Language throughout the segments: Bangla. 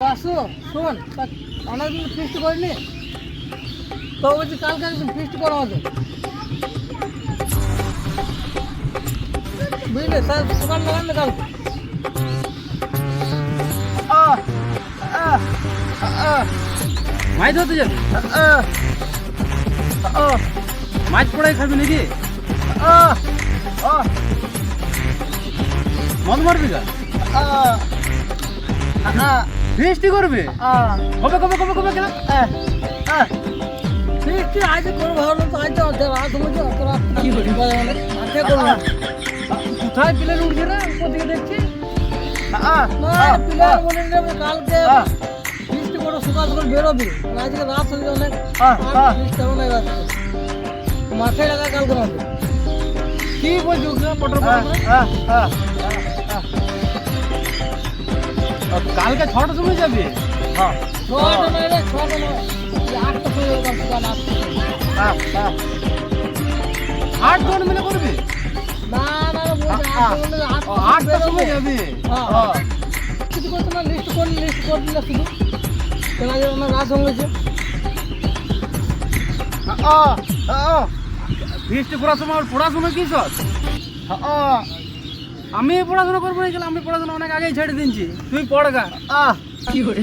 আসো শোন, অনেকদিন ফিস্ট করিনি তো বলছি কালকে একদিন ফিস্ট করা হবে, বুঝলে? স্যার সকাল লাগান না কালকে। মাছ ধরতে যাবি? মাছ পড়াই খাবি নাকি? মদ মারবি গা? ফিস্টি করবে? কবে কবে কবে কবে কেন? ফিস্ট আজ করবো, ভাবলাম তো আজ রাত হয়েছে, অত রাত কি করি আজকে করবো। কোথায় প্লেন উঠছে না উপর দিকে দেখছি? প্লেয়ার বলে নেবে কালকে ফিস্ট করে সকাল সকাল বেরোবি, আজকে রাত হয়েছে অনেক, ফিস্ট হবে না রাত্রে, মাঠে লাগা কালকে হবে। কি বলছো মোটর? কালকে 6টার সময় যাবে? ছটা নয় রে, 6টা নয়, 8টা সময় যাবে সকাল 8টা। 8 জন মিলে করবি? না না না, বলছি 8টার সময় যাবে? কিছু করতে না, লিস্ট করে দিলে শুধু কেনা যাবে না, রাত হয়েছে। ফিস্ট করার সময় আর পড়ার সময় কি সব? আমি পড়াশোনা করবো না, আমি পড়াশোনা অনেক আগেই ছেড়ে দিচ্ছি, তুই পড়গা। কি করে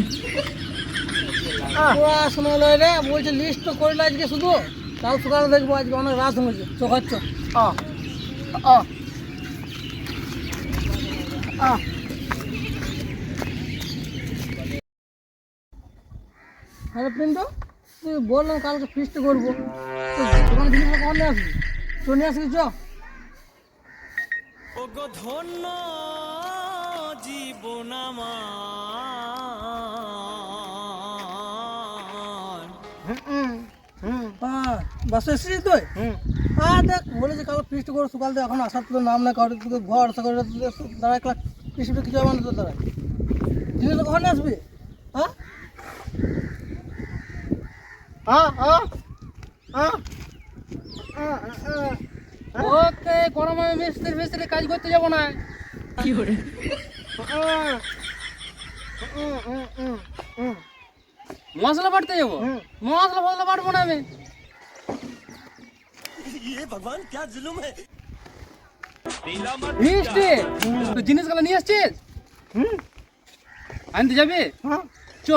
পড়াশোনা নয় রে, বলছে লিস্ট তো করলে আজকে শুধু, কাল সকালে দেখবো, আজকে অনেক রাত হয়েছে, চোখাচ্ছ। হ্যালো প্রিন্টু, তুই বললাম কালকে ফিস্ট করবো, তো দোকান জিনিস কখন নিয়ে আসবি? তো নিয়ে আসবি চ। ধন্য জীবন হ্যাঁ বাসে এসেছিস তুই? হ্যাঁ দেখ, বলেছি কাল ফিস্ট করে সকাল থেকে এখন আসার তোর নাম না, কারোর তোকে ঘর করে দাঁড়ায় ক্লাস ফিস্ট কিছু হবে না তোর দাঁড়ায়, জিনিস কখন নিয়ে আসবি? হ্যাঁ ওকে, গরমে মিস্ত্রি কাজ করতে যাবো না। কি করে মশলা বাটতে যাবো? মশলা বাটবো না আমি। ভগবান क्या जुलुम है। ফিস্টে তো জিনিসগুলো নিয়ে আসছিস? আনতে যাবি? চ।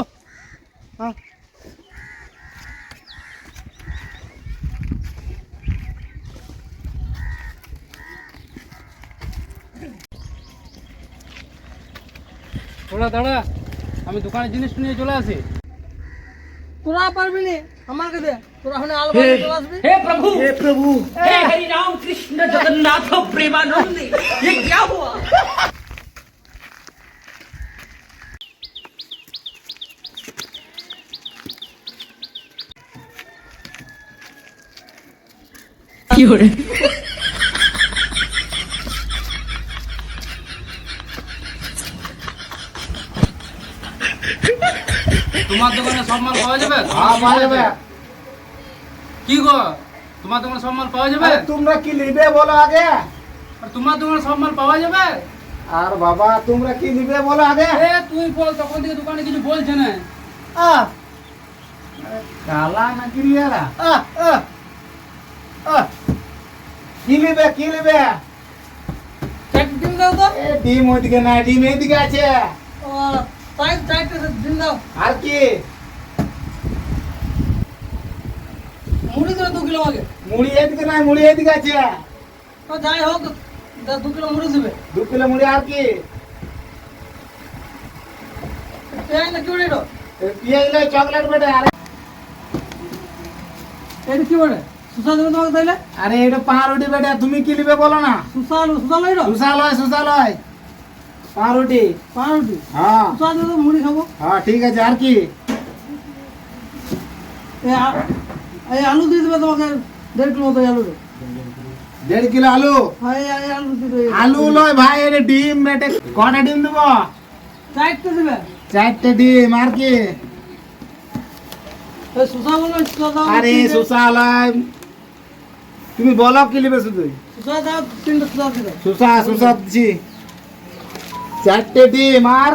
দাঁড়া দাঁড়া, আমি দোকানের জিনিস নিয়ে চলে আসি। তোরা পারবি নি, আমাকে দে, তোরা ওখানে আলো চলে আসবি। हे प्रभु हे हरि राम कृष्ण जगन्नाथ प्रेमानंद, ये क्या हुआ? তোমার দোকানে সব মাল পাওয়া যাবে? পাওয়া যাবে। কি গো, তোমার দোকানে সব মাল পাওয়া যাবে? তোমরা কি নিবে বলো আগে? আর তোমার দোকানে সব মাল পাওয়া যাবে? আর বাবা তোমরা কি নিবে বলো আগে? এ তুই বল, তখন থেকে দোকানে কিছু বলছে না। কালা নাকি রিয়ারা? কি নিবে কি নিবে? ডিম দাও তো। এ ডিম ওইদিকে নাই, ডিম এইদিকে আছে। ও তাই ডিম দাও। আর কি? মুড়ি দেবে 2 কিলো আগে। মুড়ি এইদিকে নাই, মুড়ি এইদিকে আছে। তো যাই হোক, 2 কিলো মুড়ি দেবে। 2 কিলো মুড়ি। আর কি? পেঁয়াজ না কি বলে এটা? পেঁয়াজ লয়, চকলেট বেটে। আরে এটা কি বলে? সুসা দেবে তোমাকে তাইলে? আরে এটা পাউরুটি বেটে, তুমি কি নিবে বলো না? সুসা লই এটা? সুসা লয় পাউরুটি। পাউরুটি হ্যাঁ সুসা দেবে, মুড়ি খাবো। হ্যাঁ ঠিক আছে। আর কি? এই আলু দিয়ে দেবে তোমাকে 1.5 কিলো মতো আলু দেবে। 1.5 কিলো আলু? হ্যাঁ এই আলু দিয়ে দেবে। আলু লয় ভাই, এটা ডিম বেটে। কটা ডিম দেবো? 4টে দেবে। 4টে ডিম। আর কি? এই সুসা বলো, সুসা দাও। আরে সুসা লয়, তুমি বলো কি নিবে শুধু? সুসা দাও, 3টে সুসা দিবে। সুসা দিচ্ছি। 4টে ডিম আর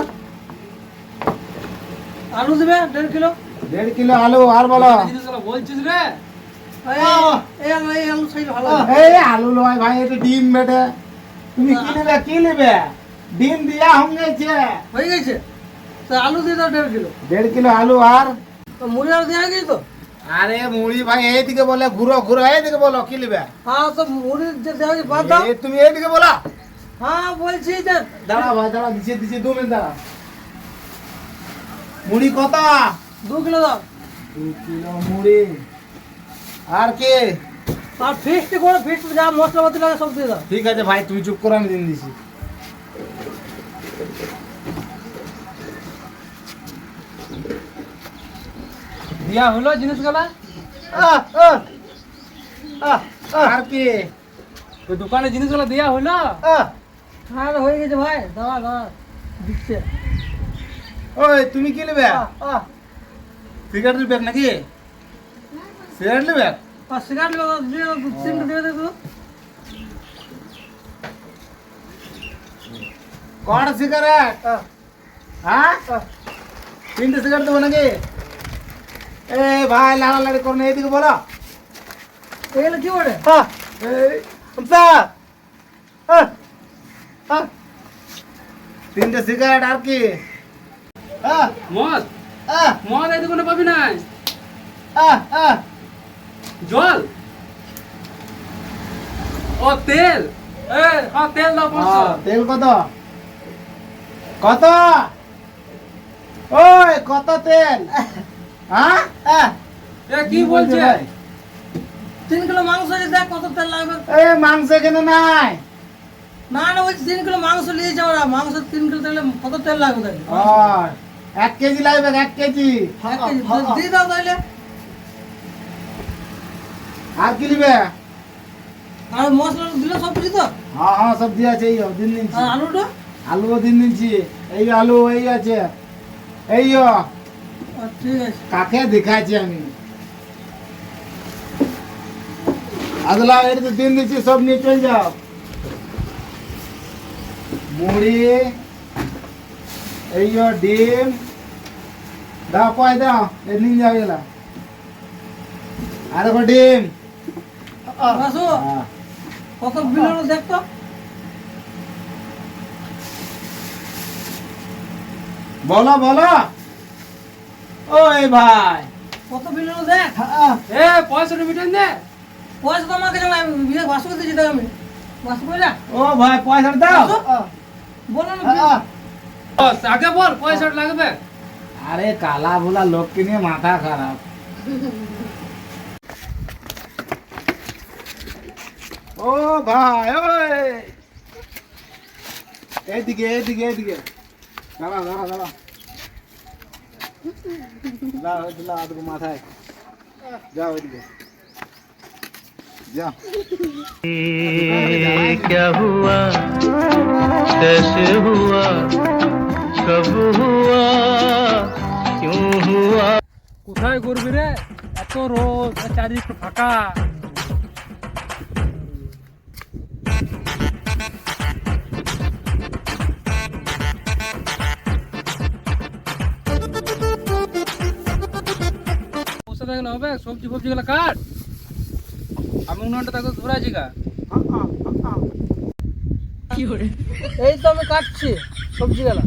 আলু দিবে 1.5 কিলো। 1.5 কিলো আলু। আর বলো। জিনিসগুলো বলছিস রে? এই আলু চাই ভালো। এই আলু নয় ভাই, এটা ডিম বেটে। তুমি কি নেবে? ডিম দিয়া হয়ে হয়ে গেছে। তা আলু দিয়ে দাও 1.5 কিলো। 1.5 কিলো আলু। আর তো মুড়ি আর দেওয়া গেছে তো? আরে মুড়ি ভাই এইদিকে বলে, ঘুরো ঘুরো, এইদিকে বলো কি নেবে। হ্যাঁ, তো মুড়ি যে দেওয়া গেছে বাদ দাও। তুমি এইদিকে বলো। হ্যাঁ বলছি যে দাঁড়া ভাই, দাঁড়া, দিছি 2 মিনিট দাঁড়া। মুড়ি কত? 2 কিলো দাও। 2 কিলো মুড়ি। আর কি? আর ফিস্ট করে, ফিস্ট যা মশলাপাতি লাগে সব দিয়ে দাও। ঠিক আছে ভাই, তুমি চুপ করো, আমি দিন দিছি। দিয়া হলো জিনিসগুলা? আর কি? তো দোকানে জিনিসগুলো দিয়া হলো? হ্যাঁ হয়ে গেছে ভাই, দাঁড়া দাঁড়া দিচ্ছে। ওই তুমি কি নেবে? সিগারেট নেবে নাকি? সিগারেট নেবে? আর সিগারেট দিয়ে 3টে দিয়ে দেবো। কটা সিগারেট? হ্যাঁ, 3টে সিগারেট দেবো নাকি? এ ভাই, লাড়ালাড়ি করো না, এইদিকে বলো। এগুলো কি বলে? এই, 3টে সিগারেট। আর কি? মদ? মদ এই দোকানে পাবি না। জল? ও তেল? তেল দাও 500। তেল কত? কত? ওই কত তেল? হ্যাঁ, কি বলছে? 3 কিলো মাংস আছে, দেখ কত তেল লাগবে। এই মাংস এখানে নাই। না না, ওই 3 কিলো মাংস নিয়ে যাও না। মাংস 3 কিলো তেলে কত তেল লাগবে তাই? 1 কেজি লাগবে, 1 কেজি। দিয়ে দাও তাইলে। আর কি নিবে? আর মশলা দিলে সব কিছু তো? হ্যাঁ, সব দিয়ে আছে। এই দিন নিচ্ছি। আর আলুটা? আলুও দিন নিচ্ছি। এই আলু এই আছে। এই ঠিক আছে। কাকে দেখাচ্ছি আমি। আদলা এটা তো দিন দিচ্ছি, সব নিয়ে চলে যাও। মুড়ি, এই ডিম দাও, কয় দাও, এ নিন যাও এগুলা। আর দেখো ডিম। বাসু, হ্যাঁ। কত বিল হলো দেখ তো। বলো বলো। ওই ভাই, কত বিল হলো দেখ। 65 মিটার দে। পয়সা তো আমাকে জানা, বাসুকে দিয়েছি দেখ আমি। বাসু করে যা। ও ভাই, পয়সা দাও। বলো না। আগে বল 65 লাগবে। আরে কালা ভোলা লোককে নিয়ে মাথা খারাপ। ও ভাই, ওই এইদিকে এইদিকে এইদিকে, দাঁড়া দাঁড়া দাঁড়া, দাঁড়া মাথায় যাও, ওইদিকে যা। क्या हुआ, कैसे हुआ, कब हुआ, क्यों हुआ। কোথায় করবি রে? এত রোদ, চারিদিকে ফাঁকা। বসে থাকলে হবে? সবজি ফবজি গুলো কাট। আমি উনানটা তাকে ধরাইছি গা। এই তো আমি কাটছি সবজি গেলা।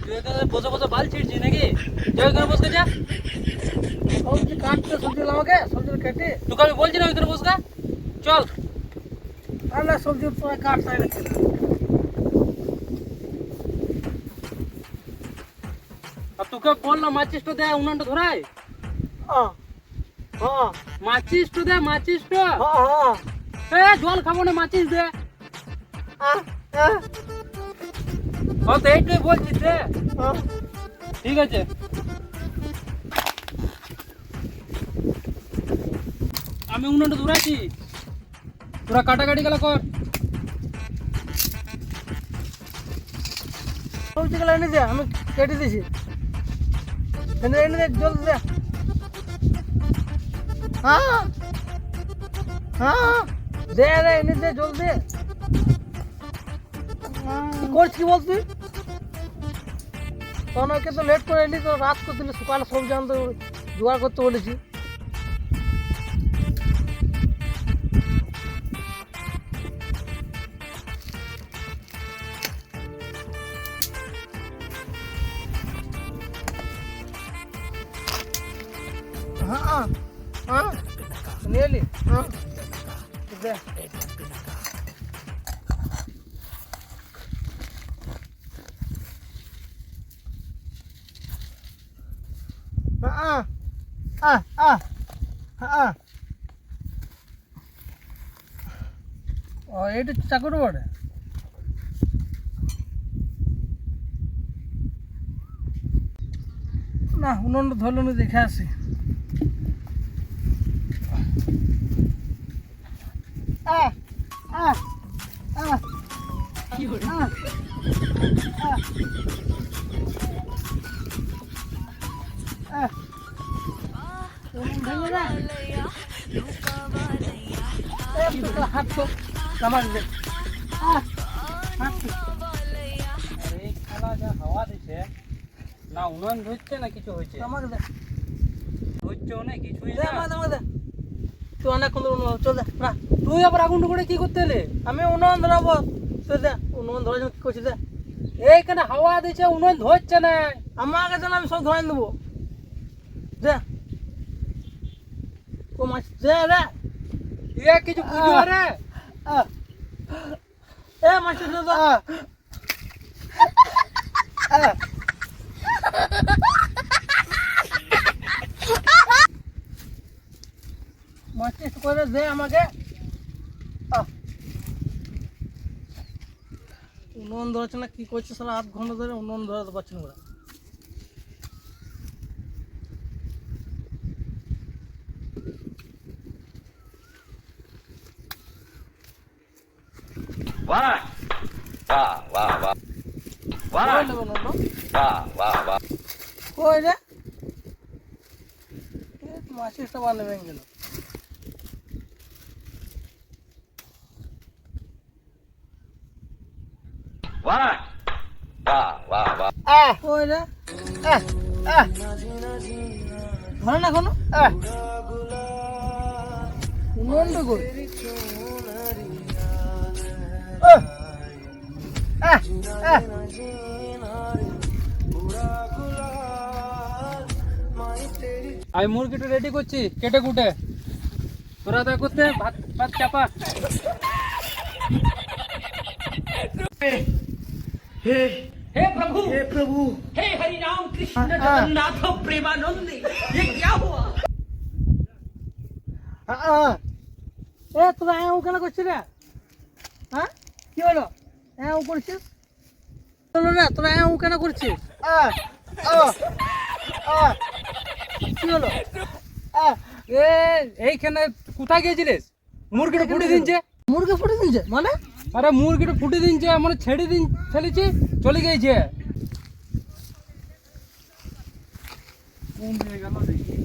তুই এখানে বসে বসে বাল ছিড়ছি নাকি? যা ওখানে বসে যা। সবজি কাটতে সবজি আমাকে সবজি কেটে। তোকে আমি বলছি না ওইখানে বসে চল। আর না, সবজি কাট সাইডে। আর তোকে বললাম মাচিসটা দে, উনানটা ধরাই। হ্যাঁ হ্যাঁ মাচিসটা দে, মাচিসটা। হ্যাঁ। জল খাবো না, মাচিস দে। হ্যাঁ। তো এইটাই বলছিস দে। ঠিক আছে। আমি উনানটা ধরাইছি, তোরা কাটাকাটি গেলা কর। সবজি গেলা এনে দে, আমি কেটে দিছি। এনে দে, জলদি দে। হ্যাঁ হ্যাঁ, দে রে, এনে দে জলদি। কি করছিস কি বল তুই? অনেকে তো লেট করে এলি তো রাত করে দিলে সকালে সবজি আনতে জোগাড় করতে বলেছি। হ্যাঁ হ্যাঁ নিয়ে এলি হ্যাঁ দে। এইটা চাকর বটে। না উনুনটা ধরলো না, দেখে আসি। হাত তো আমার এই খেলা যা হাওয়া দিছে, না উনুন ধরছে না কিছু হয়েছে। আমাকে দে, ধরছেও না কিছুই দে না। আমাকে দে। তুই অনেকক্ষণ চল দে না। তুই আবার আগুন করে কি করতে এলে? আমি উনুন ধরাবো, তুই দে উনুন ধরার জন্য কি করছিস দে। এইখানে হাওয়া দিছে, উনুন ধরছে না। আমাকে দেন, আমি সব ধরাই দেবো। দে ও মাছ দে রে। এ কিছু বুঝো রে। এ মাছ দে তো। মাছ টেস্ট করে দে আমাকে। উনুন ধরছে না, কি করছে সারা আধ ঘন্টা ধরে উনুন ধরাতে পারছি না। কই রে মাছের সবার নেমে গেল। কই রে ধরে না এখনো উনুনটা কই? আমি মুরগিটা রেডি করছি কেটে কুটে। তোরা তো করতে ভাত ভাত চাপা। हे प्रभु हे हरि राम कृष्ण जगन्नाथ प्रेमानंद, ये क्या हुआ? এ তোরা এও কেন করছিস রে? হ্যাঁ কি হলো? এও করছিস হলো না? তোরা এও কেন করছিস? কি হলো? এইখানে কোথায় গিয়েছিলিস? মুরগিটা ফুটে দিনছে। মুরগি ফুটে দিয়েছে মানে? আরে মুরগিটা ফুটে দিনছে, মানে ছেড়ে দিন ফেলেছি, চলে গিয়েছে। কোন হয়ে গেল দেখি।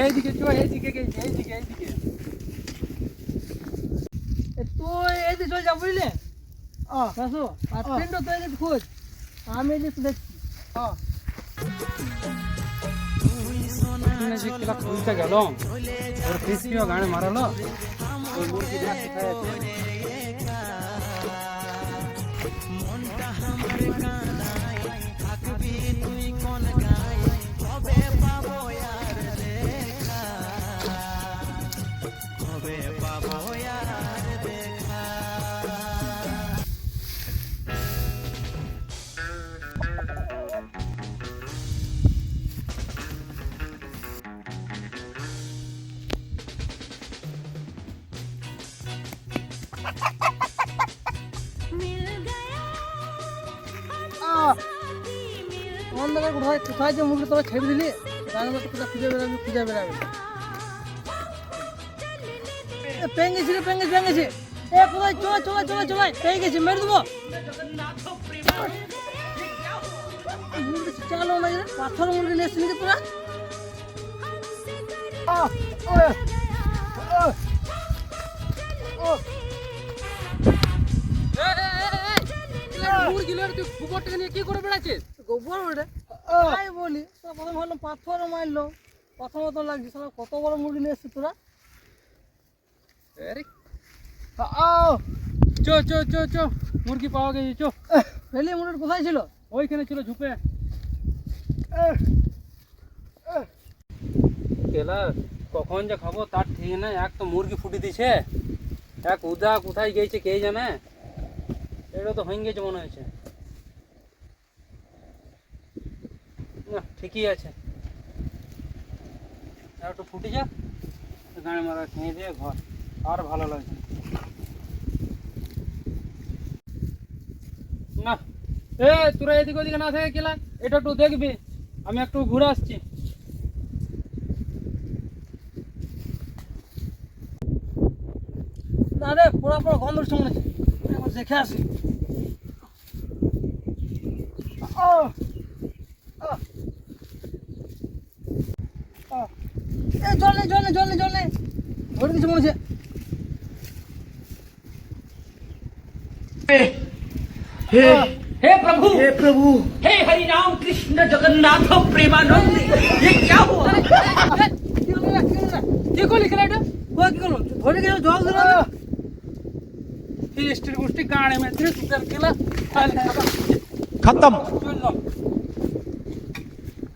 এইদিকে চো, এইদিকে গেছে, এইদিকে এইদিকে। তুই এই যে চলে যা বুঝলে শাশু, আর তিনটা তুই এই যে খোঁজ, আমি এই যে দেখছি। যে কিলা খুঁজতে গেল, ওর কৃষ্ণীয় গানে মারালো, ওই মুরগি মাছ খায় আছে। অন্ধকার কোথায় কোথায় যে মুরগি তোরা ছেড়ে দিলি, রান্না তো কোথায় খুঁজে বেড়াবি, খুঁজে বেড়াবি। পেয়ে গেছি রে, পেয়ে গেছি। এ কোথায়? চলে চলে চলে চলে, পেয়ে গেছি, মেরে দেবো। মুরগি চালো না, পাথর মুরগি নিয়ে এসেছিলি তোরা? এ মুরগি লড়ে তুই গোবরটাকে নিয়ে কি করে বেড়াচ্ছিস? গোবর ওটা তাই বলি তো প্রথম ভাবলাম পাথর মারলো প্রথমত লাগছে সালা কত বড় মুরগি নিয়ে এসছিস তোরা আরে চো চো চো চো মুরগি পাওয়া গেছে চো। রেলি মুরগি কোথায় ছিল ওইখানে ছিল ঝুপে। কেলা কখন যে খাবো তার ঠিক নাই, এক তো মুরগি ফুটে দিছে, এক উদা কোথায় গেছে কে জানে, এটা তো হয়ে গেছে মনে হয়েছে। না ঠিকই আছে, একটু ফুটে যাক, গাড়ি মারা খেয়ে দিয়ে ঘর আর ভালো লাগছে না। এ তোরা এদিক ওদিকে না থাকে কেলা, এটা একটু দেখবি, আমি একটু ঘুরে আসছি। না রে পুরা পুরো গন্ধ উঠছে মনে হচ্ছে, একবার দেখে আসি। জল নেই জল নেই জল নেই জল নেই, ধরে কিছু মনে হচ্ছে। हे प्रभु हे हरि राम कृष्ण जगन्नाथ प्रेमानंद ये क्या हुआ কি হলো রে, কি হলো রে? কি করলি কেলা এটা? ও কি করলো ধরে গেল জল দিল না। এই স্টিল গোষ্ঠী গাড়ে মেরে সুতার কেলা खत्म। চল।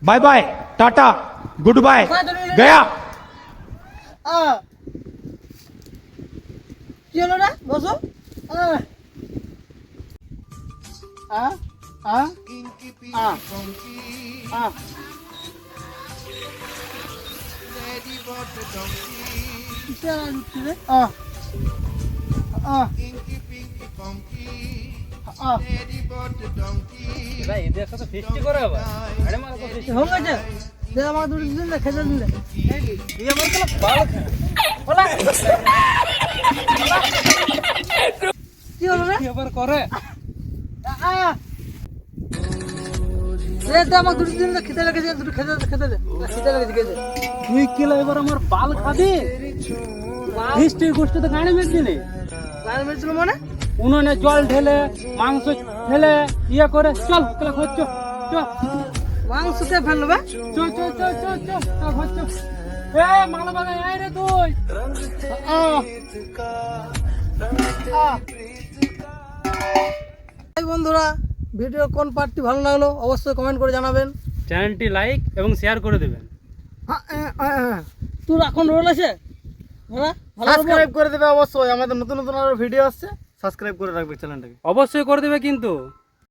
Bye bye, tata, good bye, गया। কি হলো রে বসো। এরা এদের সাথে ফিস্টি করে আবার গাড়ি মারা তো ফিস্টি হয়ে গেছে দে আমাকে দুটো দিন না খেতে দিন দিয়ে আমার কেলা বাল খায়। বলা কি হলো রে। কি আবার করে দে আমাকে দুটো দিন খেতে লেগেছে, দুটো খেতে খেতে দে, খেতে লেগেছে খেতে। তুই কেলা এবার আমার বাল খাবি? ফিস্টির গোষ্ঠী তো গাড়ি মেরছি নে, লাইন মেরেছিল মানে উনুনে জল ঢেলে মাংস ঢেলে ইয়ে করে চল কেলা ঘর চো চো মাংস কে ফেললো বে। চো চো চো চো চো চল ঘর চো। এ মালা বাগায় আয় রে তুই। এই বন্ধুরা ভিডিও কোন পার্টটি ভালো লাগলো অবশ্যই কমেন্ট করে জানাবেন। চ্যানেলটি লাইক এবং শেয়ার করে দেবেন। তোর এখন রোল আছে হ্যাঁ ভালো সাবস্ক্রাইব করে দেবে অবশ্যই, আমাদের নতুন নতুন আরো ভিডিও আসছে, সাবস্ক্রাইব করে রাখবে চ্যানেলটাকে। অবশ্যই করে দেবে কিন্তু।